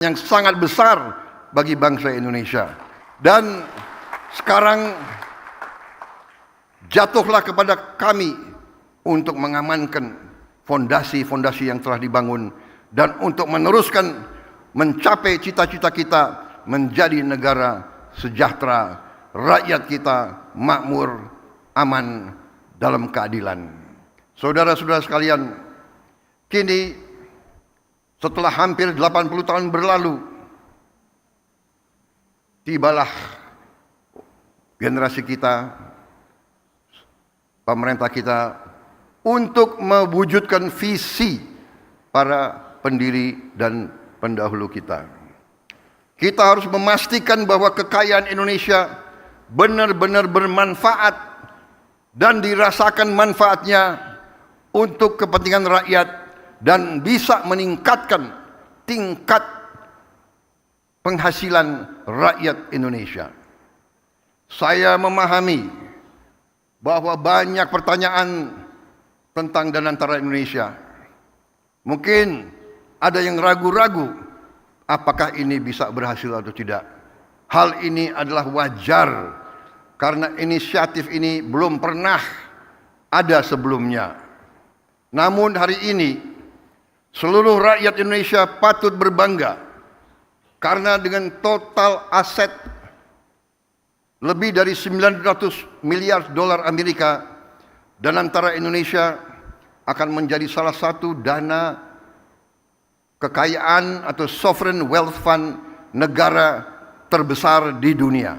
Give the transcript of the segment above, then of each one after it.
yang sangat besar bagi bangsa Indonesia. Dan sekarang jatuhlah kepada kami untuk mengamankan fondasi-fondasi yang telah dibangun dan untuk meneruskan mencapai cita-cita kita menjadi negara sejahtera, rakyat kita makmur, aman, dalam keadilan. Saudara-saudara sekalian, kini setelah hampir 80 tahun berlalu, tibalah generasi kita, pemerintah kita untuk mewujudkan visi para pendiri dan pendahulu kita. Kita harus memastikan bahwa kekayaan Indonesia benar-benar bermanfaat dan dirasakan manfaatnya untuk kepentingan rakyat dan bisa meningkatkan tingkat penghasilan rakyat Indonesia. Saya memahami bahwa banyak pertanyaan tentang Danantara Indonesia. Mungkin ada yang ragu-ragu apakah ini bisa berhasil atau tidak. Hal ini adalah wajar karena inisiatif ini belum pernah ada sebelumnya. Namun hari ini seluruh rakyat Indonesia patut berbangga karena dengan total aset lebih dari 900 miliar dolar Amerika, Danantara Indonesia akan menjadi salah satu dana kekayaan atau sovereign wealth fund negara terbesar di dunia.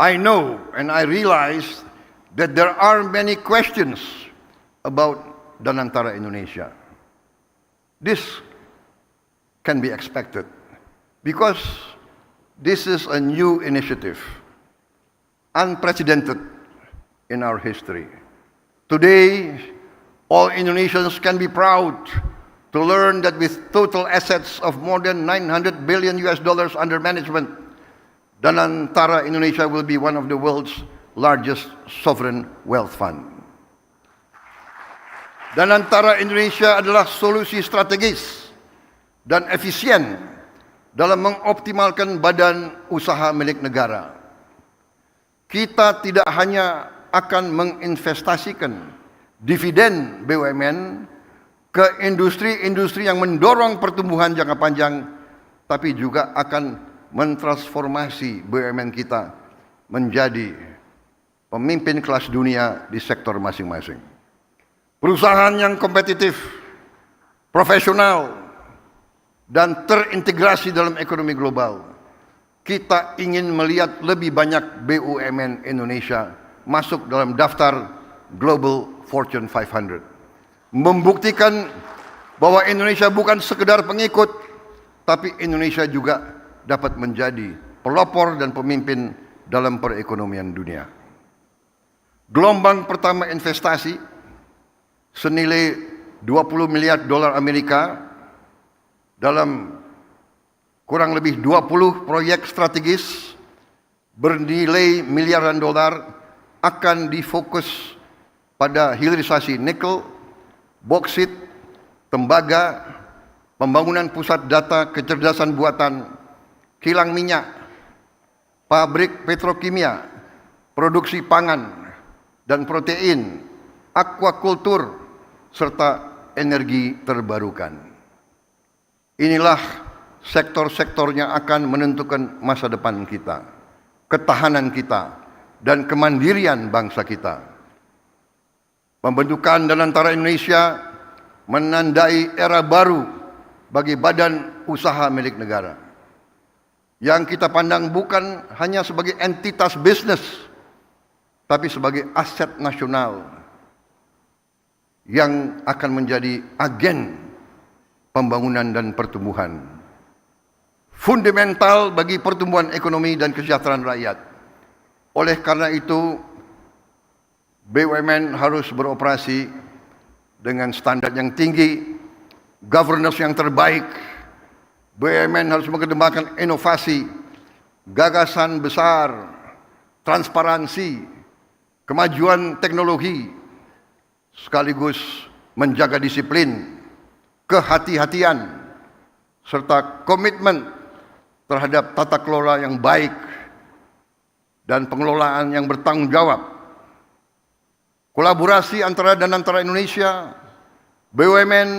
I know and I realize that there are many questions about Danantara Indonesia. This can be expected because this is a new initiative, unprecedented in our history. Today, all Indonesians can be proud to learn that with total assets of more than 900 billion US dollars under management, Danantara Indonesia will be one of the world's largest sovereign wealth fund. Danantara Indonesia adalah solusi strategis dan efisien dalam mengoptimalkan badan usaha milik negara. Kita tidak hanya akan menginvestasikan dividen BUMN ke industri-industri yang mendorong pertumbuhan jangka panjang, tapi juga akan mentransformasi BUMN kita menjadi pemimpin kelas dunia di sektor masing-masing. Perusahaan yang kompetitif, profesional, dan terintegrasi dalam ekonomi global. Kita ingin melihat lebih banyak BUMN Indonesia masuk dalam daftar Global Fortune 500. Membuktikan bahwa Indonesia bukan sekedar pengikut, tapi Indonesia juga dapat menjadi pelopor dan pemimpin dalam perekonomian dunia. Gelombang pertama investasi senilai 20 miliar dolar Amerika dalam kurang lebih 20 proyek strategis bernilai miliaran dolar akan difokus pada hilirisasi nikel, boksit, tembaga, pembangunan pusat data kecerdasan buatan, kilang minyak, pabrik petrokimia, produksi pangan dan protein, aquakultur, serta energi terbarukan. Inilah sektor-sektor yang akan menentukan masa depan kita, ketahanan kita, dan kemandirian bangsa kita. Pembentukan Danantara Indonesia menandai era baru bagi badan usaha milik negara, yang kita pandang bukan hanya sebagai entitas bisnis, tapi sebagai aset nasional yang akan menjadi agen pembangunan dan pertumbuhan. Fundamental bagi pertumbuhan ekonomi dan kesejahteraan rakyat. Oleh karena itu, BUMN harus beroperasi dengan standar yang tinggi, governance yang terbaik. BUMN harus mengedepankan inovasi, gagasan besar, transparansi, kemajuan teknologi, sekaligus menjaga disiplin, kehati-hatian, serta komitmen terhadap tata kelola yang baik dan pengelolaan yang bertanggung jawab. Kolaborasi antara Indonesia, BUMN,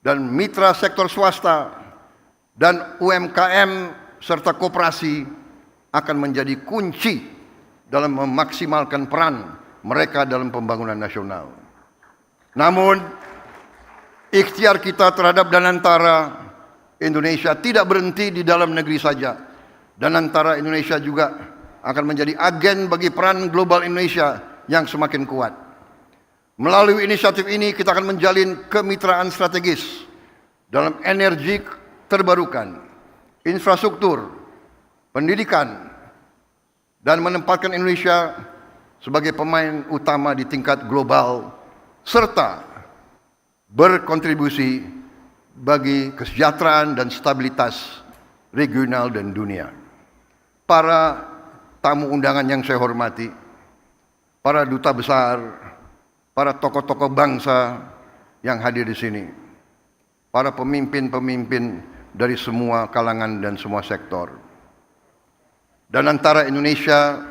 dan mitra sektor swasta, dan UMKM serta koperasi akan menjadi kunci dalam memaksimalkan peran mereka dalam pembangunan nasional. Namun, ikhtiar kita terhadap Danantara Indonesia tidak berhenti di dalam negeri saja. Danantara Indonesia juga akan menjadi agen bagi peran global Indonesia yang semakin kuat. Melalui inisiatif ini kita akan menjalin kemitraan strategis dalam energi terbarukan, infrastruktur, pendidikan, dan menempatkan Indonesia sebagai pemain utama di tingkat global serta berkontribusi bagi kesejahteraan dan stabilitas regional dan dunia. Para tamu undangan yang saya hormati, para duta besar, para tokoh-tokoh bangsa yang hadir di sini, para pemimpin-pemimpin dari semua kalangan dan semua sektor. Danantara Indonesia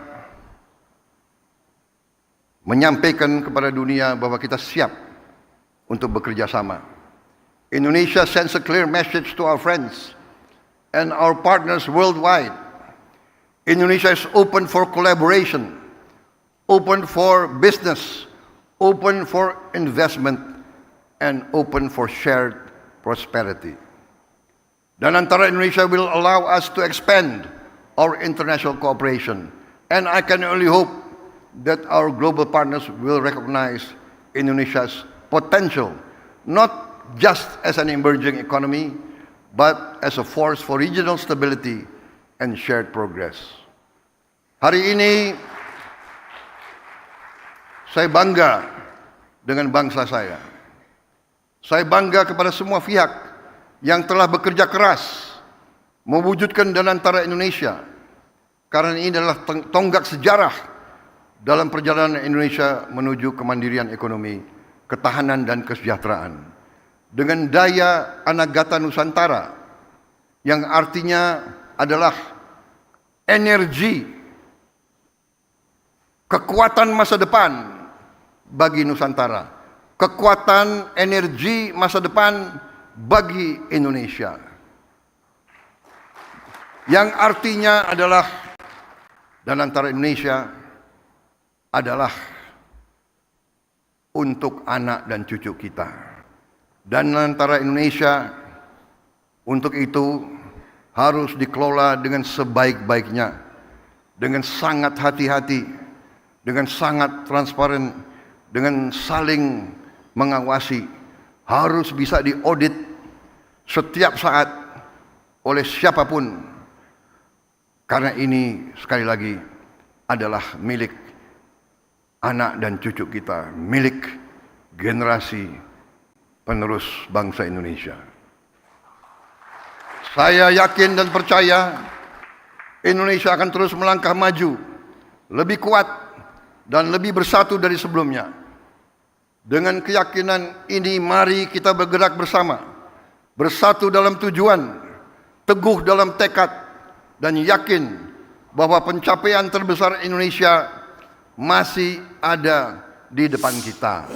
menyampaikan kepada dunia bahwa kita siap untuk bekerja sama. Indonesia sends a clear message to our friends and our partners worldwide. Indonesia is open for collaboration, open for business, open for investment, and open for shared prosperity. Danantara Indonesia will allow us to expand our international cooperation, and I can only hope that our global partners will recognize Indonesia's potential, not just as an emerging economy, but as a force for regional stability and shared progress. Hari ini, saya bangga dengan bangsa saya. Saya bangga kepada semua pihak yang telah bekerja keras mewujudkan Danantara Indonesia, karena ini adalah tonggak sejarah dalam perjalanan Indonesia menuju kemandirian ekonomi, ketahanan dan kesejahteraan. Dengan daya Anagata Nusantara, yang artinya adalah energi, kekuatan masa depan bagi Nusantara, kekuatan energi masa depan bagi Indonesia. Yang artinya adalah Danantara Indonesia adalah untuk anak dan cucu kita. Dan antara Indonesia untuk itu harus dikelola dengan sebaik-baiknya, dengan sangat hati-hati, dengan sangat transparan, dengan saling mengawasi, harus bisa diaudit setiap saat oleh siapapun, karena ini sekali lagi adalah milik anak dan cucu kita, milik generasi penerus bangsa Indonesia. Saya yakin dan percaya Indonesia akan terus melangkah maju, lebih kuat dan lebih bersatu dari sebelumnya. Dengan keyakinan ini, mari kita bergerak bersama, bersatu dalam tujuan, teguh dalam tekad, dan yakin bahwa pencapaian terbesar Indonesia masih ada di depan kita.